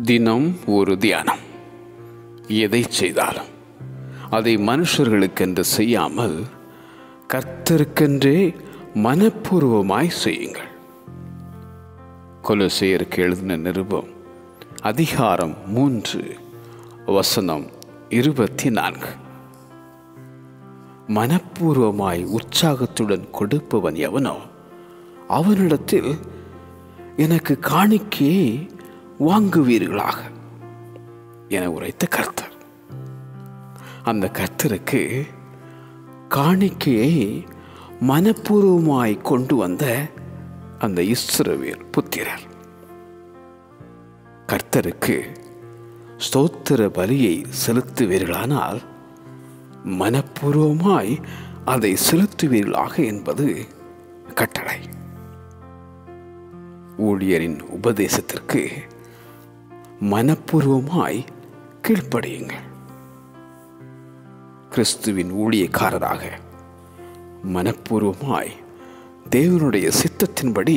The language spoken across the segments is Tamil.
தினம் ஒரு தியானம். எதை செய்தாலும் அதை மனுஷர்களுக்கென்று செய்யாமல் கர்த்தருக்கென்றே மனப்பூர்வமாய் செய்யுங்கள். கொலோசையருக்கு எழுதின நிருபம் அதிகாரம் 3 வசனம் 24. மனப்பூர்வமாய் உற்சாகத்துடன் கொடுப்பவன் எவனோ அவனிடத்தில் எனக்கு காணிக்கையை வாங்குவீர்களாக என உரைத்த கர்த்தர். அந்த கர்த்தருக்கு காணிக்கையை மனப்பூர்வமாய் கொண்டு வந்த அந்த இஸ்ரவேல் புத்திரர் கர்த்தருக்கு ஸ்தோத்திர பலியை செலுத்துவீர்களானால் மனப்பூர்வமாய் அதை செலுத்துவீர்களாக என்பது கட்டளை. ஊழியரின் உபதேசத்திற்கு மனப்பூர்வமாய் கீழ்ப்படியுங்கள். கிறிஸ்துவின் ஊழியக்காரராக மனப்பூர்வமாய் தேவனுடைய சித்தத்தின்படி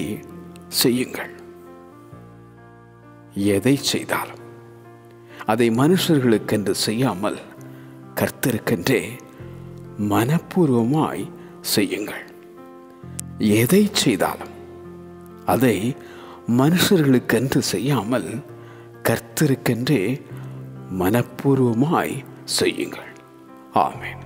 செய்யுங்கள். எதை செய்தாலும் அதை மனுஷர்களுக்கென்று செய்யாமல் கர்த்தருக்கென்றே மனப்பூர்வமாய் செய்யுங்கள். எதை செய்தாலும் அதை மனுஷர்களுக்கென்று செய்யாமல் கர்த்தருக்கென்றே மனப்பூர்வமாய் செய்யுங்கள். ஆமென்.